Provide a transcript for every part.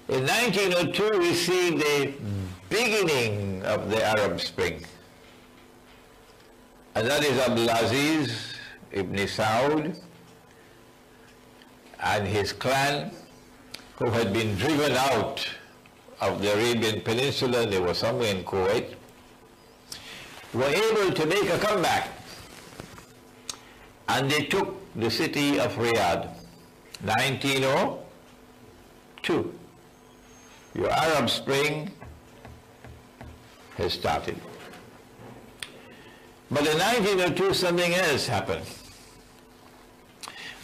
In 1902, we see the beginning of the Arab Spring. And that is Abdulaziz ibn Saud and his clan, who had been driven out of the Arabian Peninsula, they were somewhere in Kuwait, were able to make a comeback. And they took the city of Riyadh, 1902. Your Arab Spring has started. But in 1902, something else happened.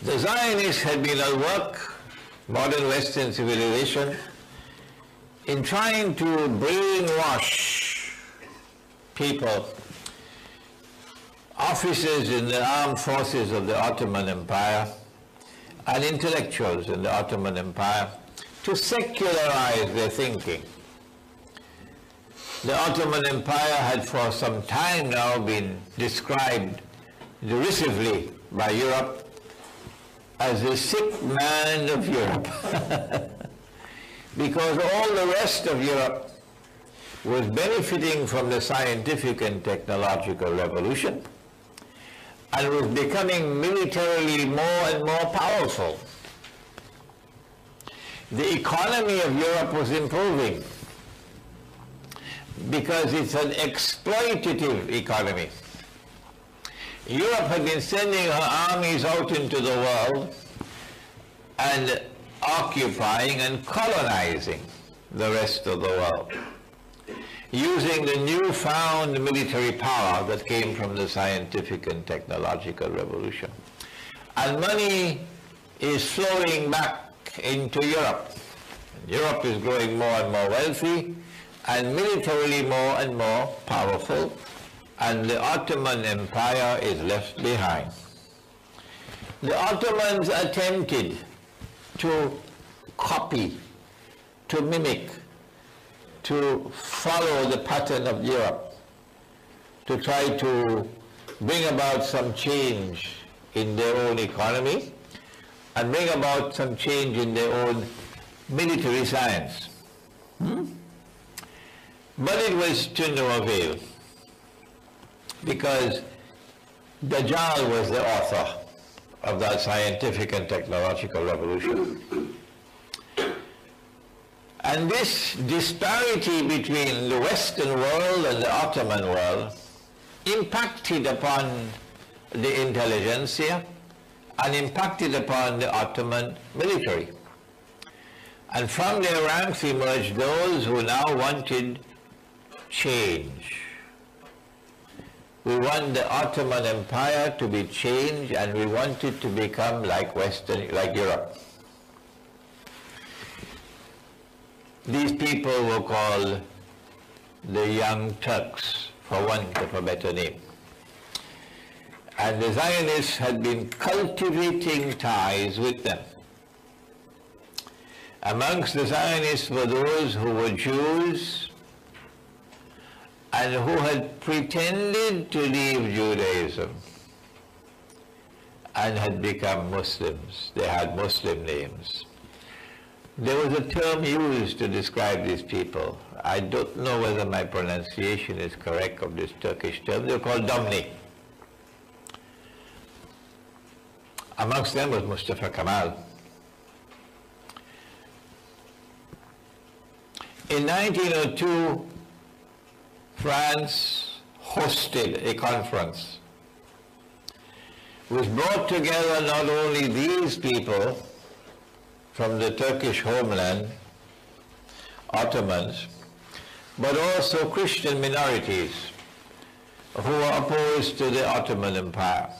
The Zionists had been at work, modern Western civilization, in trying to brainwash people, officers in the armed forces of the Ottoman Empire, and intellectuals in the Ottoman Empire, to secularize their thinking. The Ottoman Empire had for some time now been described derisively by Europe as the sick man of Europe. Because all the rest of Europe was benefiting from the scientific and technological revolution and was becoming militarily more and more powerful. The economy of Europe was improving because it's an exploitative economy. Europe had been sending her armies out into the world and occupying and colonizing the rest of the world, using the newfound military power that came from the scientific and technological revolution. And money is flowing back into Europe. Europe is growing more and more wealthy and militarily more and more powerful, and the Ottoman Empire is left behind. The Ottomans attempted to copy, to mimic, to follow the pattern of Europe, to try to bring about some change in their own economy and bring about some change in their own military science. But it was to no avail, because Dajjal was the author of that scientific and technological revolution. And this disparity between the Western world and the Ottoman world impacted upon the intelligentsia and impacted upon the Ottoman military. And from their ranks emerged those who now wanted change. We want the Ottoman Empire to be changed, and we want it to become like Europe. These people were called the Young Turks, for want of a better name. And the Zionists had been cultivating ties with them. Amongst the Zionists were those who were Jews and who had pretended to leave Judaism and had become Muslims. They had Muslim names. There was a term used to describe these people. I don't know whether my pronunciation is correct of this Turkish term. They're called Domni. Amongst them was Mustafa Kemal. In 1902, France hosted a conference which brought together not only these people from the Turkish homeland, Ottomans, but also Christian minorities who were opposed to the Ottoman Empire.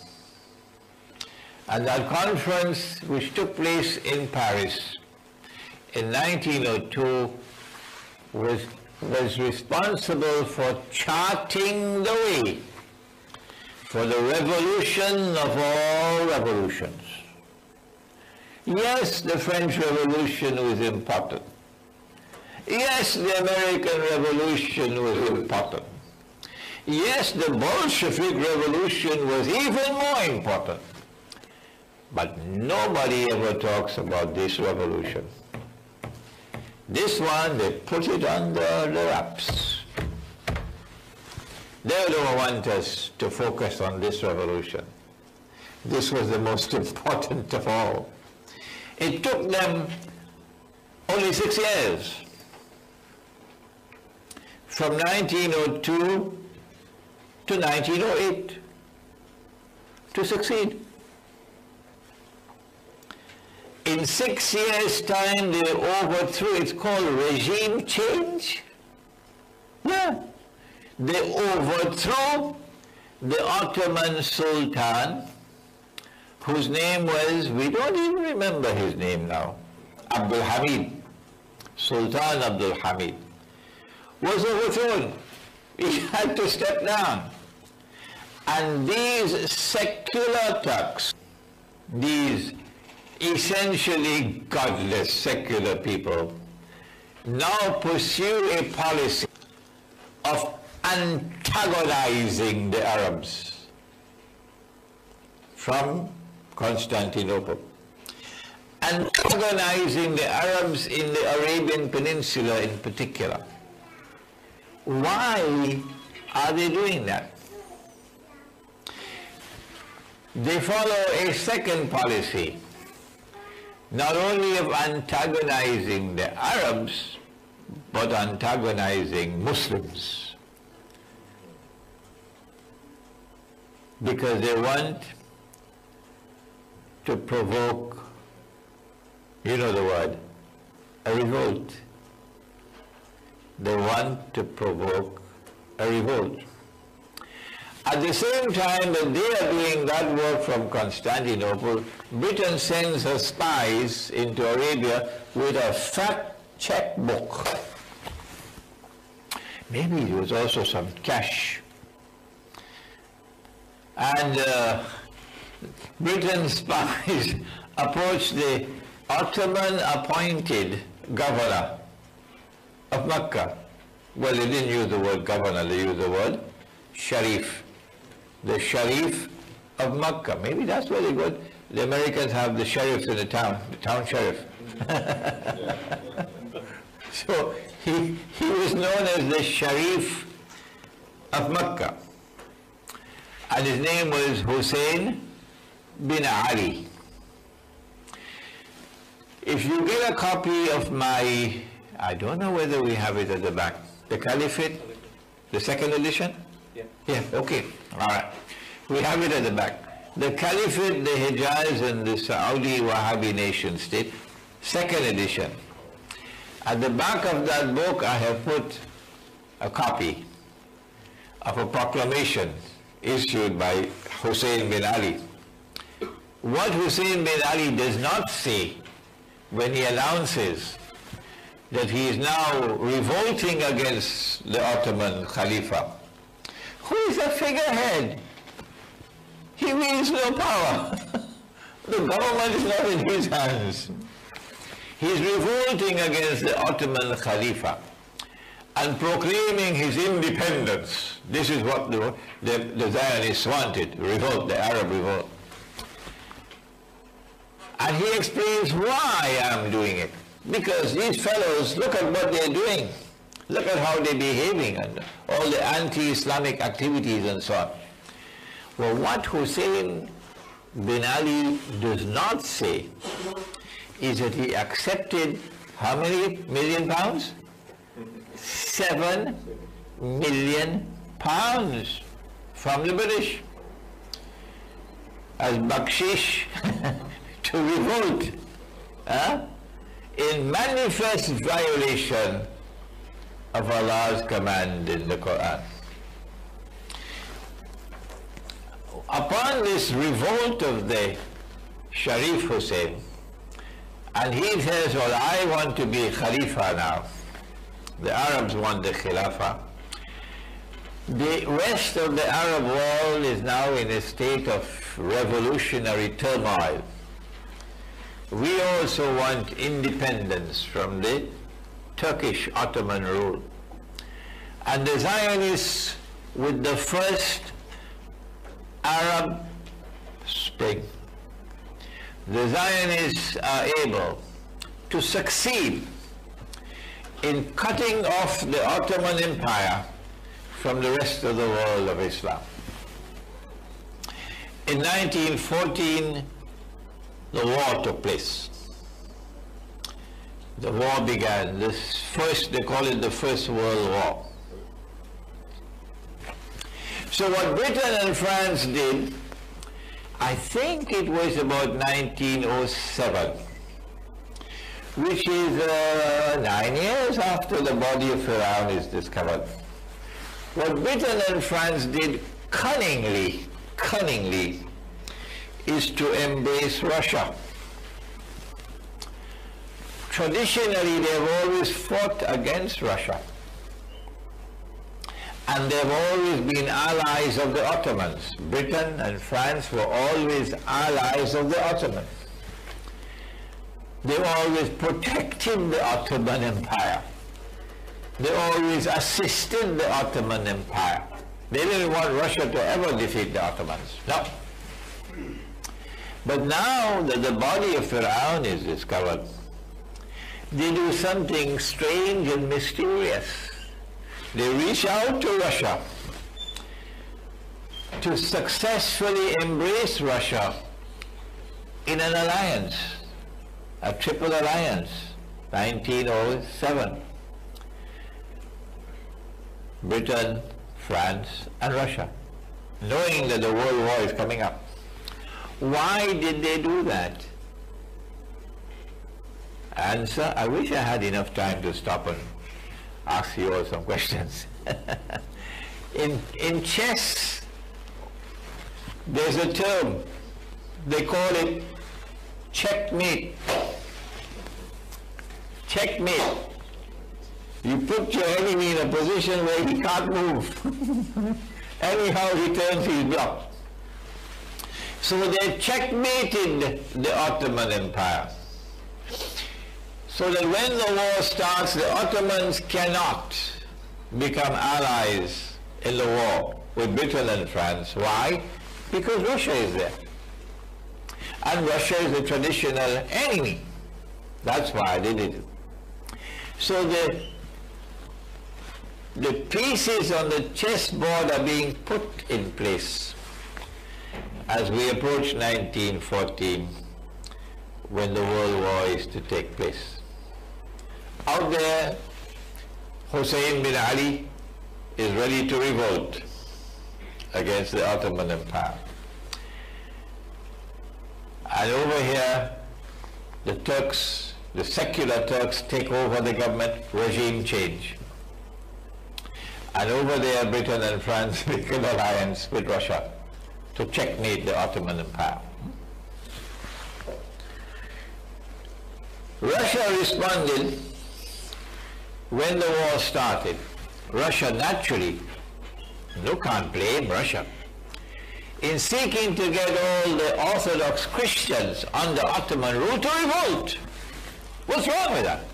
And that conference, which took place in Paris in 1902, was responsible for charting the way for the revolution of all revolutions. Yes, the French Revolution was important. Yes, the American Revolution was important. Yes, the Bolshevik Revolution was even more important. But nobody ever talks about this revolution. This one, they put it under the wraps. They don't want us to focus on this revolution. This was the most important of all. It took them only 6 years, from 1902 to 1908, to succeed. In 6 years' time, they overthrew, it's called regime change. Yeah. They overthrew the Ottoman Sultan, whose name was, we don't even remember his name now, Abdul Hamid. Sultan Abdul Hamid was overthrown. He had to step down. And these secular Turks, these essentially godless secular people, now pursue a policy of antagonizing the Arabs from Constantinople, antagonizing the Arabs in the Arabian Peninsula in particular. Why are they doing that? They follow a second policy, not only of antagonizing the Arabs, but antagonizing Muslims. Because they want to provoke, you know the word, a revolt. They want to provoke a revolt. At the same time that they are doing that work from Constantinople, Britain sends her spies into Arabia with a fat checkbook. Maybe there was also some cash. And Britain's spies approached the Ottoman appointed governor of Mecca. Well, they didn't use the word governor, they used the word Sharif. The Sharif of Mecca. Maybe that's where they got. The Americans have the sheriffs in the town sheriff. So he was known as the Sharif of Mecca. And his name was Hussein bin Ali. If you get a copy of my, I don't know whether we have it at the back, the Caliphate, the second edition? Yeah, okay, all right. We have it at the back. The Caliphate, the Hijaz and the Saudi Wahhabi nation state, second edition. At the back of that book, I have put a copy of a proclamation issued by Hussein bin Ali. What Hussein bin Ali does not say when he announces that he is now revolting against the Ottoman Khalifa, who is a figurehead. He wields no power. The government is not in his hands. He is revolting against the Ottoman Khalifa and proclaiming his independence. This is what the Zionists wanted, revolt, the Arab revolt. And he explains why I'm doing it. Because these fellows, look at what they're doing. Look at how they're behaving and all the anti-Islamic activities and so on. Well, what Hussein bin Ali does not say is that he accepted how many million pounds? 7 million pounds from the British as bakshish to revolt in manifest violation of Allah's command in the Quran. Upon this revolt of the Sharif Hussein, and he says, well, I want to be Khalifa now. The Arabs want the Khilafah. The rest of the Arab world is now in a state of revolutionary turmoil. We also want independence from the Turkish Ottoman rule. And the Zionists, with the first Arab Spring, the Zionists are able to succeed in cutting off the Ottoman Empire from the rest of the world of Islam. In 1914, the war took place. The war began. They call it the First World War. So what Britain and France did, I think it was about 1907, which is 9 years after the body of Pharaoh is discovered. What Britain and France did cunningly, is to embrace Russia. Traditionally, they've always fought against Russia. And they've always been allies of the Ottomans. Britain and France were always allies of the Ottomans. They always protected the Ottoman Empire. They always assisted the Ottoman Empire. They didn't want Russia to ever defeat the Ottomans. No. But now that the body of Pharaoh is discovered, they do something strange and mysterious. They reach out to Russia to successfully embrace Russia in an alliance, a triple alliance, 1907. Britain, France, and Russia, knowing that the World War is coming up. Why did they do that? Answer, I wish I had enough time to stop and ask you all some questions. In chess, there's a term, they call it checkmate. Checkmate. You put your enemy in a position where he can't move. Anyhow he turns, he's blocked. So they checkmated the Ottoman Empire. So that when the war starts, the Ottomans cannot become allies in the war with Britain and France. Why? Because Russia is there. And Russia is a traditional enemy. That's why they did it. So the pieces on the chessboard are being put in place as we approach 1914, when the World War is to take place. Out there, Hussein bin Ali is ready to revolt against the Ottoman Empire. And over here, the Turks, the secular Turks, take over the government, regime change. And over there, Britain and France make an alliance with Russia to checkmate the Ottoman Empire. Russia responded when the war started. Russia naturally, you can't blame Russia, in seeking to get all the Orthodox Christians under Ottoman rule to revolt. What's wrong with that?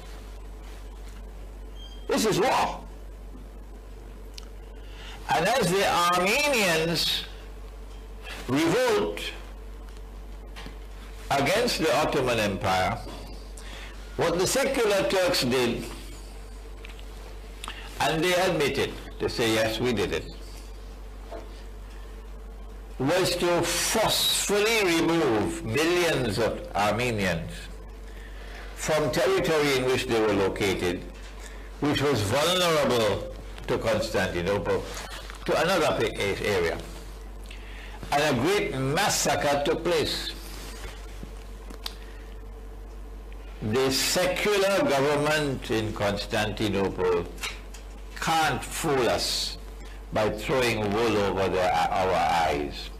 This is war. And as the Armenians revolt against the Ottoman Empire, what the secular Turks did, and they admitted, they say, yes, we did it, was to forcefully remove millions of Armenians from territory in which they were located, which was vulnerable to Constantinople, to another area. And a great massacre took place. The secular government in Constantinople can't fool us by throwing wool over our eyes.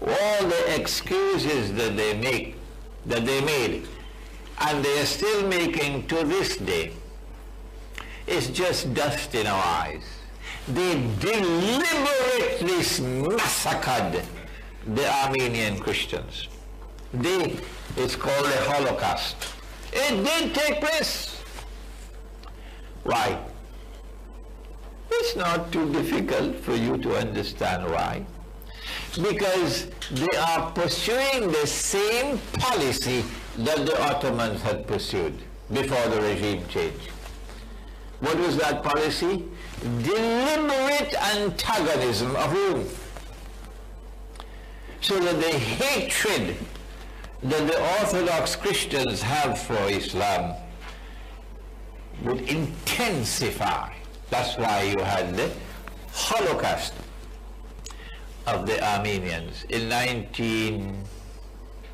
All the excuses that they made, and they are still making to this day, is just dust in our eyes. They deliberately massacred the Armenian Christians. It's called the Holocaust. It did take place. Why? It's not too difficult for you to understand why. Because they are pursuing the same policy that the Ottomans had pursued before the regime change. What was that policy? Deliberate antagonism of Rome. So that the hatred that the Orthodox Christians have for Islam would intensify. That's why you had the Holocaust of the Armenians in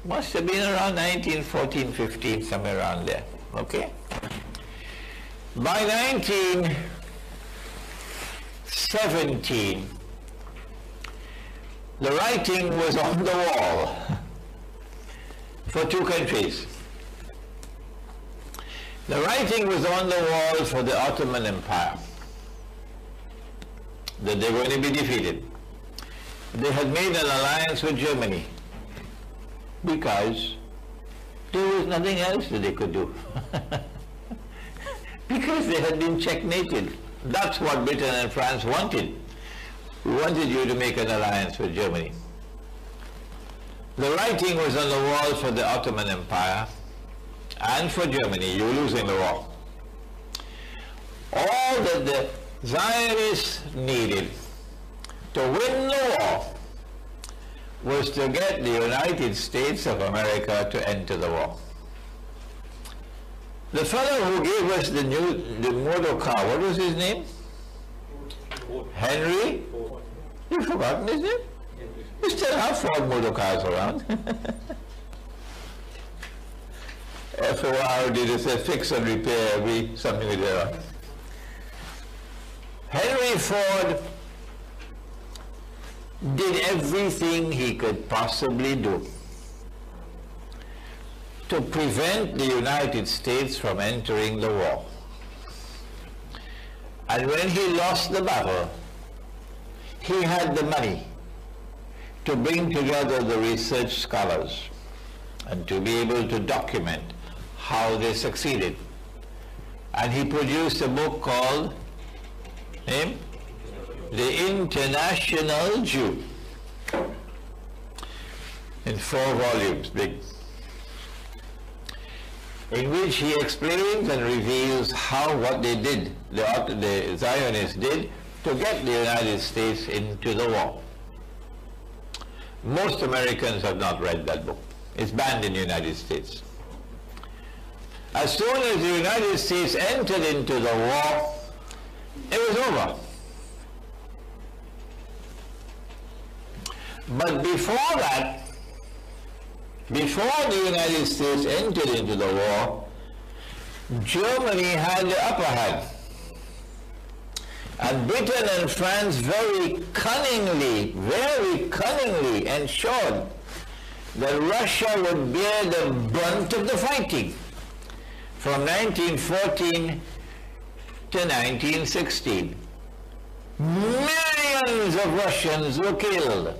must have been around 1914, 15, somewhere around there. Okay? By 1917, the writing was on the wall for two countries. The writing was on the wall for the Ottoman Empire, that they were going to be defeated. They had made an alliance with Germany because there was nothing else that they could do. Because they had been checkmated. That's what Britain and France wanted. We wanted you to make an alliance with Germany. The writing was on the wall for the Ottoman Empire and for Germany. You were losing the war. All that the Zionists needed to win the war was to get the United States of America to enter the war. The fellow who gave us the motor car, what was his name? Henry? You've forgotten his name? We still have Ford motor cars around. After a while, they just say fix and repair, something with that. Henry Ford did everything he could possibly do to prevent the United States from entering the war. And when he lost the battle, he had the money to bring together the research scholars and to be able to document how they succeeded. And he produced a book called, name? The International Jew, in 4 volumes, big, in which he explains and reveals what they did, the Zionists did, to get the United States into the war. Most Americans have not read that book. It's banned in the United States. As soon as the United States entered into the war, it was over. But before that, before the United States entered into the war, Germany had the upper hand. And Britain and France very cunningly ensured that Russia would bear the brunt of the fighting from 1914 to 1916. Millions of Russians were killed.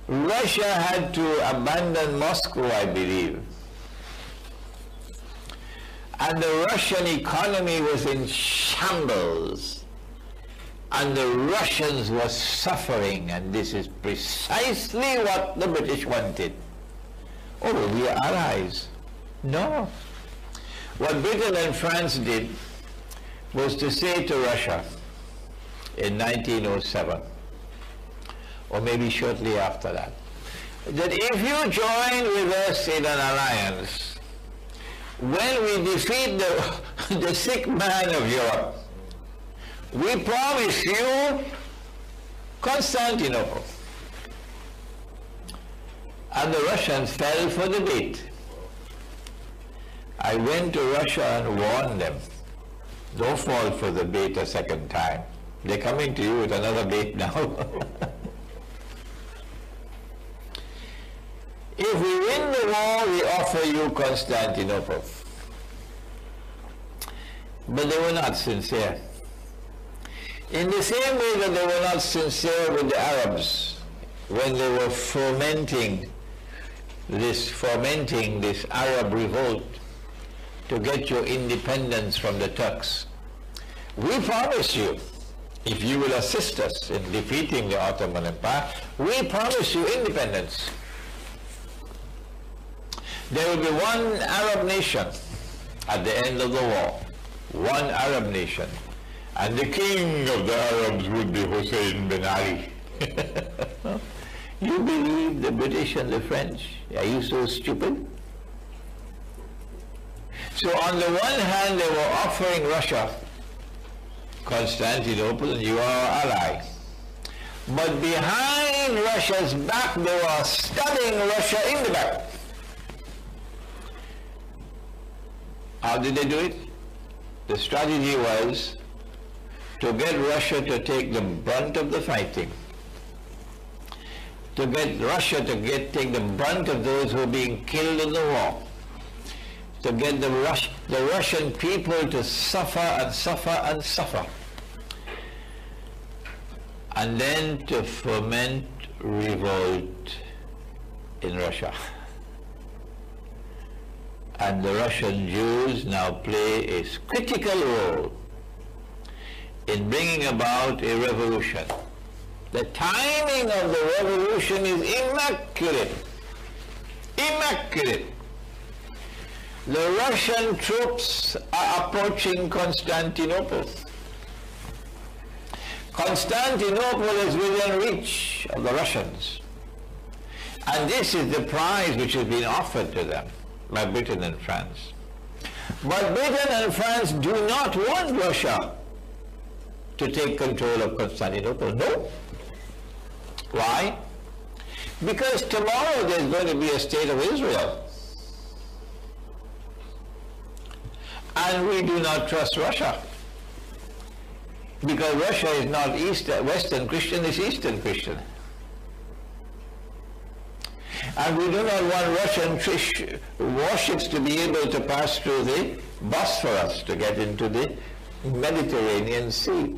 Russia had to abandon Moscow, I believe. And the Russian economy was in shambles. And the Russians were suffering, and this is precisely what the British wanted. Oh, we are allies. No. What Britain and France did was to say to Russia in 1907, or maybe shortly after that if you join with us in an alliance, when we defeat the sick man of Europe, we promise you Constantinople. And the Russians fell for the bait. I went to Russia and warned them, don't fall for the bait a second time. They're coming to you with another bait now. If we win the war, we offer you Constantinople. But they were not sincere. In the same way that they were not sincere with the Arabs when they were fomenting this Arab revolt to get your independence from the Turks. We promise you, if you will assist us in defeating the Ottoman Empire, we promise you independence. There will be one Arab nation at the end of the war, one Arab nation, and the king of the Arabs would be Hussein bin Ali. You believe the British and the French? Are you so stupid? So on the one hand, they were offering Russia Constantinople, and you are our ally. But behind Russia's back, they were stabbing Russia in the back. How did they do it? The strategy was to get Russia to take the brunt of the fighting, to get Russia to take the brunt of those who were being killed in the war, to get the Russian people to suffer and suffer and suffer, and then to foment revolt in Russia. And the Russian Jews now play a critical role in bringing about a revolution. The timing of the revolution is immaculate. Immaculate. The Russian troops are approaching Constantinople. Constantinople is within reach of the Russians. And this is the prize which has been offered to them by Britain and France. But Britain and France do not want Russia to take control of Constantinople. No. Why? Because tomorrow there's going to be a state of Israel. And we do not trust Russia. Because Russia is not Western Christian, it's Eastern Christian. And we do not want Russian warships to be able to pass through the Bosphorus to get into the Mediterranean Sea.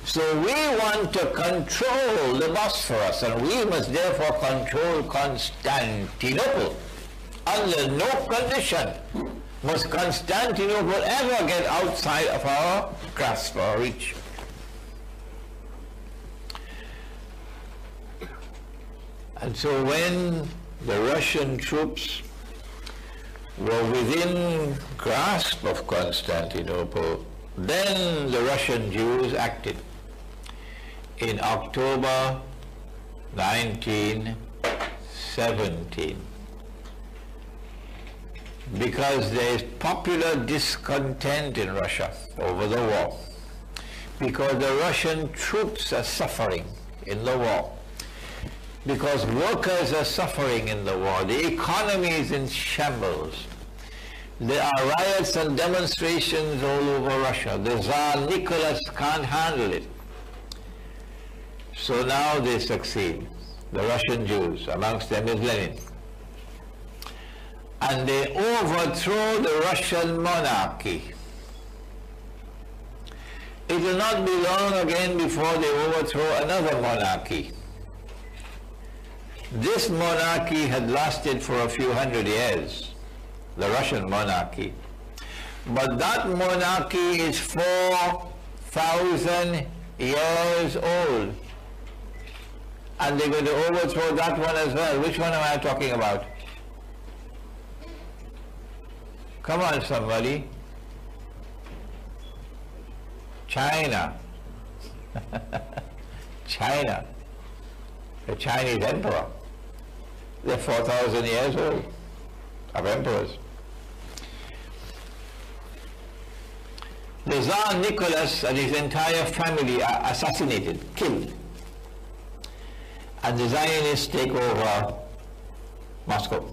So we want to control the Bosphorus, and we must therefore control Constantinople. Under no condition must Constantinople ever get outside of our grasp or reach. And so when the Russian troops were within grasp of Constantinople, then the Russian Jews acted. In October 1917, because there is popular discontent in Russia over the war, because the Russian troops are suffering in the war, because workers are suffering in the war, the economy is in shambles. There are riots and demonstrations all over Russia. The Tsar Nicholas can't handle it. So now they succeed, the Russian Jews, amongst them is Lenin. And they overthrow the Russian monarchy. It will not be long again before they overthrow another monarchy. This monarchy had lasted for a few hundred years, the Russian monarchy. But that monarchy is 4,000 years old. And they're going to overthrow that one as well. Which one am I talking about? Come on, somebody. China. China. The Chinese emperor. They're 4,000 years old of emperors. The Tsar Nicholas and his entire family are assassinated, killed. And the Zionists take over Moscow,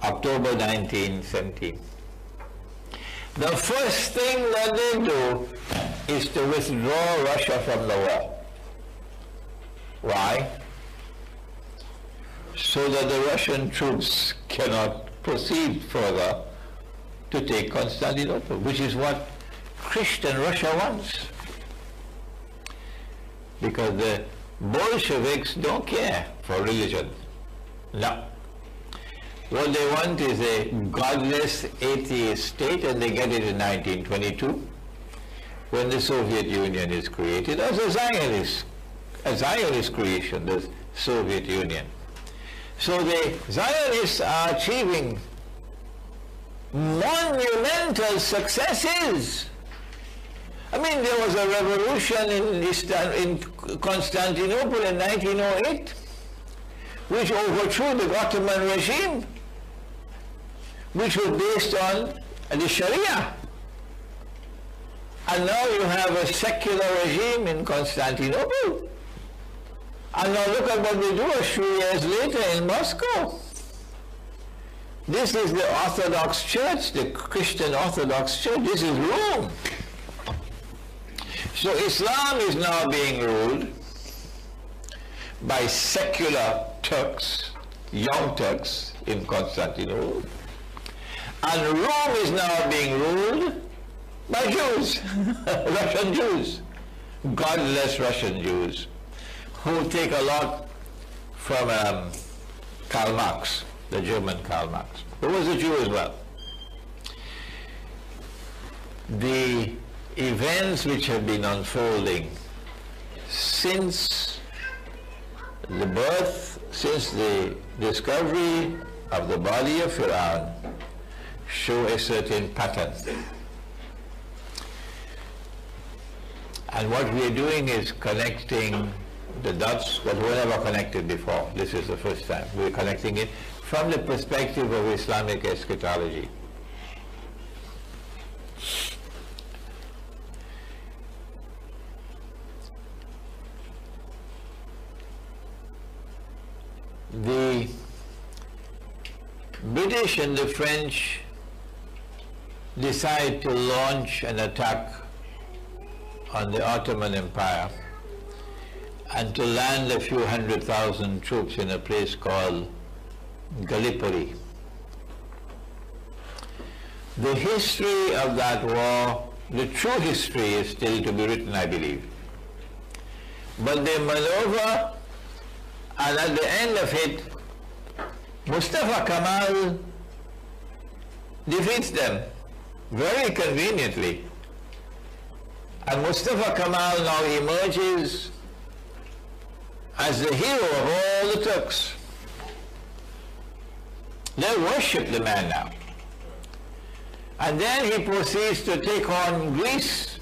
October 1917. The first thing that they do is to withdraw Russia from the war. Why? So that the Russian troops cannot proceed further to take Constantinople, which is what Christian Russia wants. Because the Bolsheviks don't care for religion. No. What they want is a godless atheist state, and they get it in 1922 when the Soviet Union is created as a Zionist creation, the Soviet Union. So the Zionists are achieving monumental successes. I mean, there was a revolution in Constantinople in 1908, which overthrew the Ottoman regime, which was based on the Sharia. And now you have a secular regime in Constantinople. And now look at what we do a few years later in Moscow. This is the Orthodox Church, the Christian Orthodox Church. This is Rome. So Islam is now being ruled by secular Turks, young Turks in Constantinople. And Rome is now being ruled by Jews, Russian Jews, godless Russian Jews, who take a lot from Karl Marx, the German Karl Marx, who was a Jew as well. The events which have been unfolding since the birth, since the discovery of the body of Fir'aun, show a certain pattern. And what we are doing is connecting the dots that were never connected before. This is the first time. We're connecting it from the perspective of Islamic eschatology. The British and the French decide to launch an attack on the Ottoman Empire and to land a few 100,000 troops in a place called Gallipoli. The history of that war, the true history, is still to be written, I believe. But they maneuver, and at the end of it, Mustafa Kemal defeats them very conveniently. And Mustafa Kemal now emerges as the hero of all the Turks. They worship the man now. And then he proceeds to take on Greece,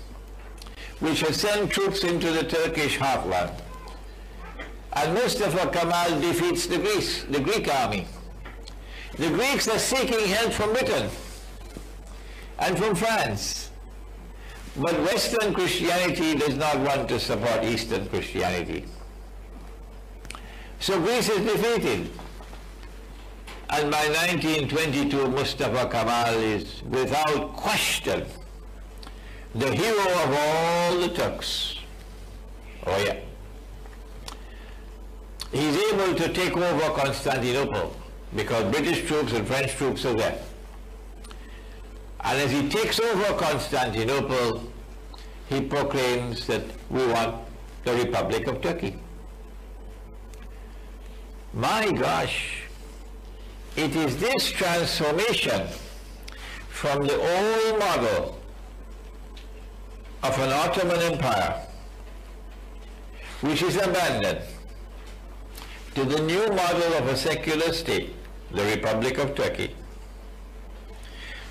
which has sent troops into the Turkish heartland. And Mustafa Kemal defeats the Greek army. The Greeks are seeking help from Britain and from France. But Western Christianity does not want to support Eastern Christianity. So Greece is defeated. And by 1922, Mustafa Kemal is, without question, the hero of all the Turks. Oh yeah. He's able to take over Constantinople because British troops and French troops are there. And as he takes over Constantinople, he proclaims that we want the Republic of Turkey. My gosh, it is this transformation from the old model of an Ottoman Empire, which is abandoned, to the new model of a secular state, the Republic of Turkey,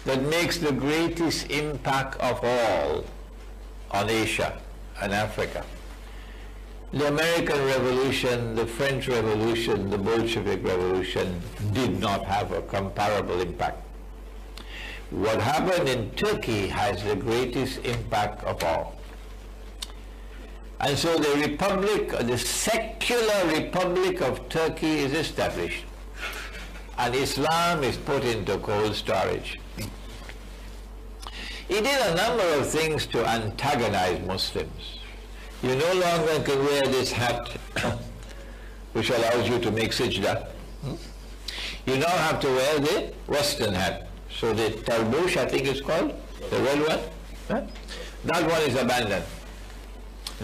that makes the greatest impact of all on Asia and Africa. The American Revolution, the French Revolution, the Bolshevik Revolution did not have a comparable impact. What happened in Turkey has the greatest impact of all. And so the Republic, the secular Republic of Turkey is established. And Islam is put into cold storage. He did a number of things to antagonize Muslims. You no longer can wear this hat which allows you to make sajda. You now have to wear the Western hat. So the tarbush, I think it's called, the red one, that one is abandoned.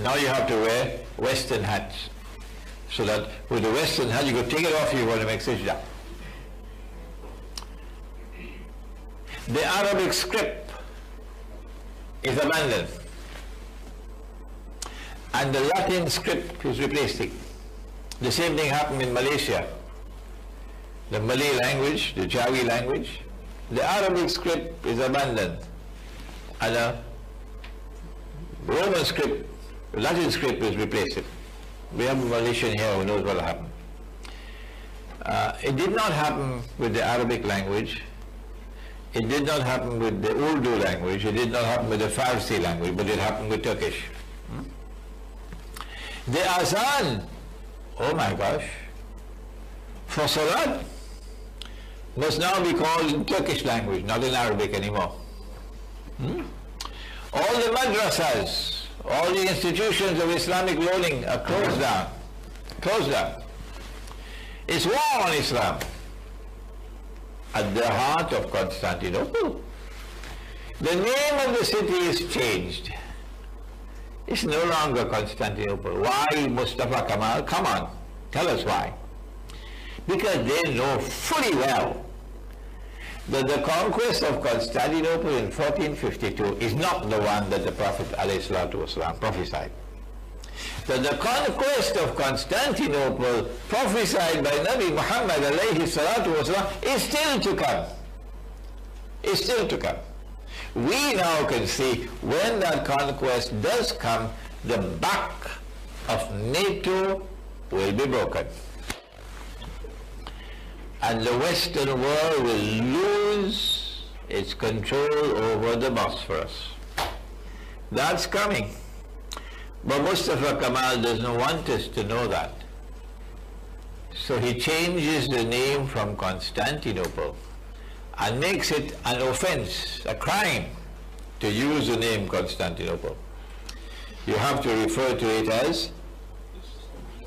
Now you have to wear Western hats. So that with the Western hat, you could take it off if you want to make sajda. The Arabic script is abandoned. And the Latin script is replaced. The same thing happened in Malaysia. The Malay language, the Jawi language, the Arabic script is abandoned and a Roman script, Latin script is replaced. We have a Malaysian here who knows what happened. It did not happen with the Arabic language. It did not happen with the Urdu language. It did not happen with the Farsi language, but it happened with Turkish. The Azan, oh my gosh, for Salat must now be called in Turkish language, not in Arabic anymore. All the madrasas, all the institutions of Islamic learning are closed down. Closed down. It's war on Islam. At the heart of Constantinople. The name of the city is changed. It's no longer Constantinople. Why Mustafa Kemal? Come on, tell us why. Because they know fully well that the conquest of Constantinople in 1452 is not the one that the Prophet ﷺ prophesied. That the conquest of Constantinople prophesied by Nabi Muhammad ﷺ is still to come. Is still to come. We now can see when that conquest does come, the back of NATO will be broken. And the Western world will lose its control over the Bosphorus. That's coming. But Mustafa Kemal doesn't want us to know that. So he changes the name from Constantinople and makes it an offense, a crime, to use the name Constantinople. You have to refer to it as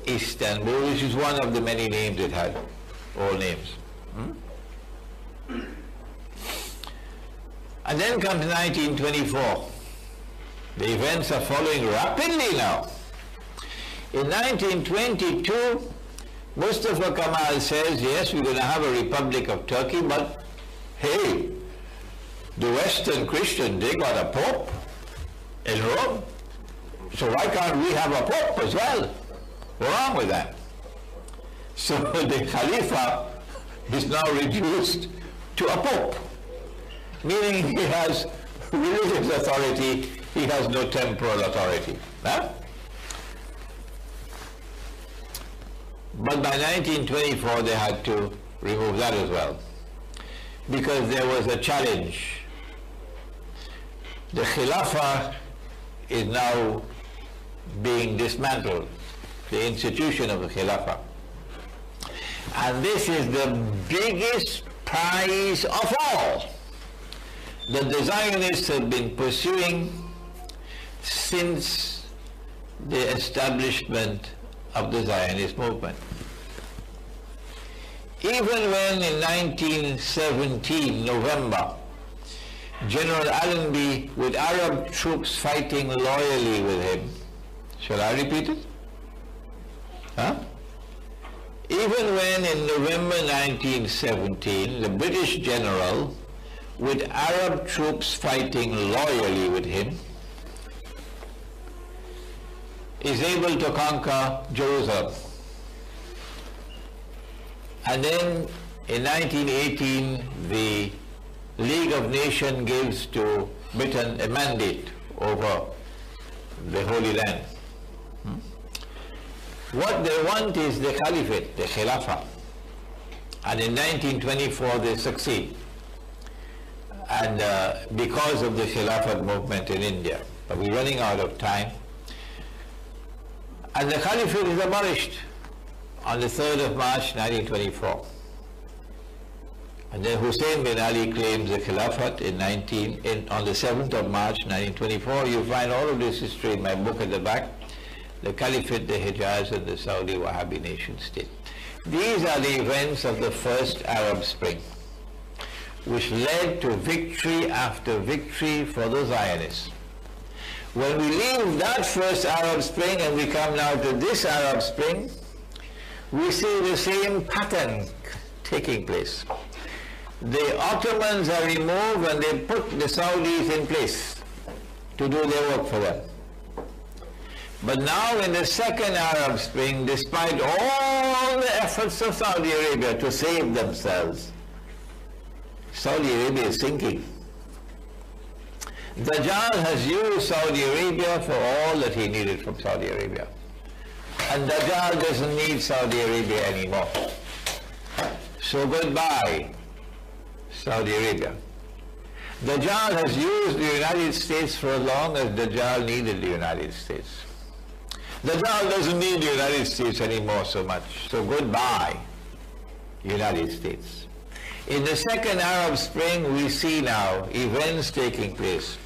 Istanbul, which is one of the many names it had. All names. And then comes 1924. The events are following rapidly now. In 1922, Mustafa Kemal says, yes, we're going to have a Republic of Turkey, but hey, the Western Christian, they got a Pope in Rome. So why can't we have a Pope as well? What's wrong with that? So the Khalifa is now reduced to a Pope, meaning he has religious authority, he has no temporal authority. Huh? But by 1924 they had to remove that as well, because there was a challenge. The Khilafah is now being dismantled, the institution of the Khilafah. And this is the biggest prize of all that the Zionists have been pursuing since the establishment of the Zionist movement. Even when in 1917, November, General Allenby, with Arab troops fighting loyally with him, shall I repeat it? Huh? Even when in November 1917, the British general, with Arab troops fighting loyally with him, is able to conquer Jerusalem. And then in 1918, the League of Nations gives to Britain a mandate over the Holy Land. What they want is the Caliphate, the Khilafah. And in 1924 they succeed. And because of the Khilafat movement in India. But we're running out of time. And the Caliphate is abolished on the 3rd of March 1924. And then Hussein bin Ali claims the Khilafat on the 7th of March 1924. You find all of this history in my book at the back. The Caliphate, the Hijaz, and the Saudi Wahhabi nation state. These are the events of the first Arab Spring, which led to victory after victory for the Zionists. When we leave that first Arab Spring and we come now to this Arab Spring, we see the same pattern taking place. The Ottomans are removed and they put the Saudis in place to do their work for them. But now in the second Arab Spring, despite all the efforts of Saudi Arabia to save themselves, Saudi Arabia is sinking. Dajjal has used Saudi Arabia for all that he needed from Saudi Arabia. And Dajjal doesn't need Saudi Arabia anymore. So goodbye, Saudi Arabia. Dajjal has used the United States for as long as Dajjal needed the United States. Dajjal doesn't need the United States anymore so much. So goodbye, United States. In the second Arab Spring, we see now events taking place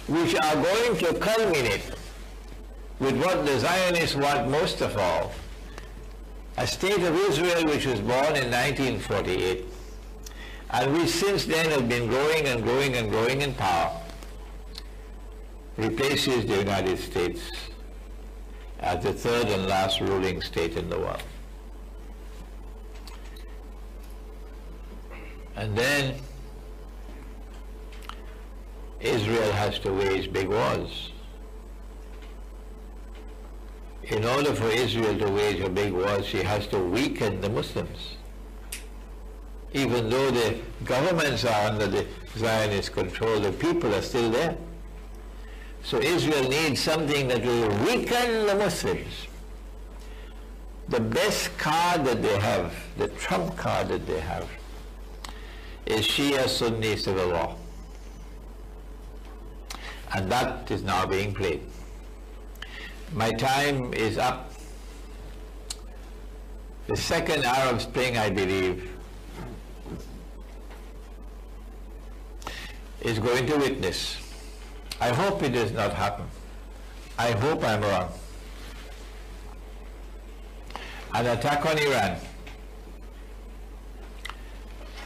which are going to culminate with what the Zionists want most of all, a state of Israel which was born in 1948, and which since then have been growing and growing and growing in power, replaces the United States as the third and last ruling state in the world. And then Israel has to wage big wars. In order for Israel to wage a big war, she has to weaken the Muslims. Even though the governments are under the Zionist control, the people are still there. So Israel needs something that will weaken the Muslims. The best card that they have, the trump card that they have, is Shia-Sunni civil war. And that is now being played. My time is up. The second Arab Spring, I believe, is going to witness. I hope it does not happen. I hope I'm wrong. An attack on Iran,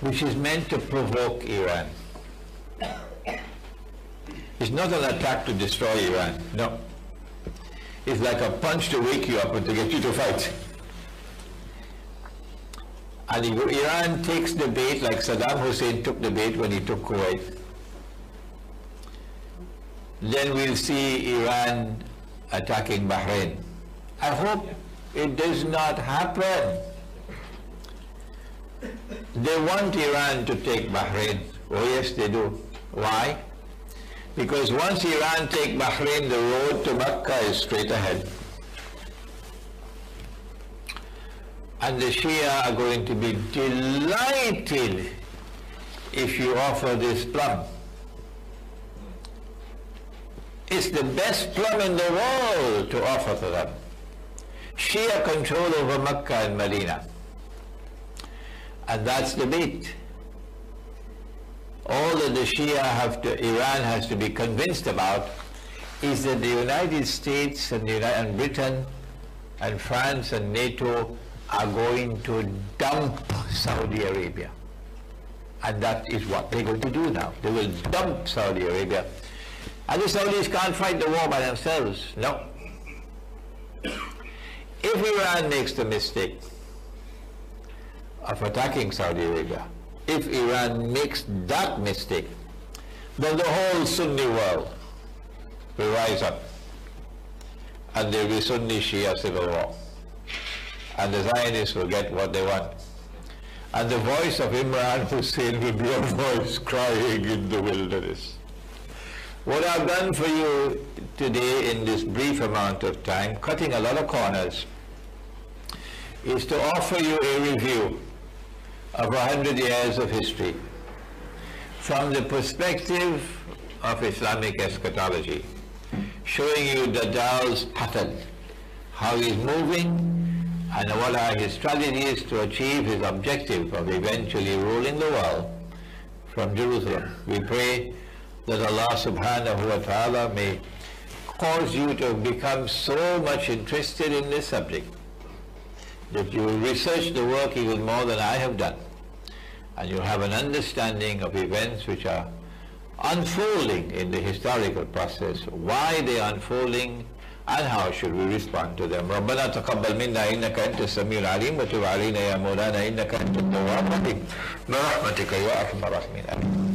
which is meant to provoke Iran. It's not an attack to destroy Iran, no. It's like a punch to wake you up and to get you to fight. And if Iran takes the bait like Saddam Hussein took the bait when he took Kuwait, then we'll see Iran attacking Bahrain. I hope it does not happen. They want Iran to take Bahrain. Oh yes, they do. Why? Because once Iran take Bahrain, the road to Mecca is straight ahead. And the Shia are going to be delighted if you offer this plum. It's the best plum in the world to offer to them. Shia control over Mecca and Medina. And that's the bait. All that the Shia Iran has to be convinced about is that the United States and Britain and France and NATO are going to dump Saudi Arabia. And that is what they're going to do now. They will dump Saudi Arabia. And the Saudis can't fight the war by themselves. No. If Iran makes the mistake of attacking Saudi Arabia, if Iran makes that mistake, then the whole Sunni world will rise up and there will be Sunni-Shia civil war. And the Zionists will get what they want. And the voice of Imran Hosein will be a voice crying in the wilderness. What I've done for you today in this brief amount of time, cutting a lot of corners, is to offer you a review of 100 years of history from the perspective of Islamic eschatology, showing you Dajjal's pattern, how he's moving, and what are his strategies to achieve his objective of eventually ruling the world from Jerusalem. We pray that Allah subhanahu wa ta'ala may cause you to become so much interested in this subject that you will research the work even more than I have done, and you'll have an understanding of events which are unfolding in the historical process, why they are unfolding, and how should we respond to them. ربنا تقبل منا إنك أنت السميع العليم وتب علينا يا مولانا إنك أنت التواب الرحيم برحمتك يا أرحم الراحمين.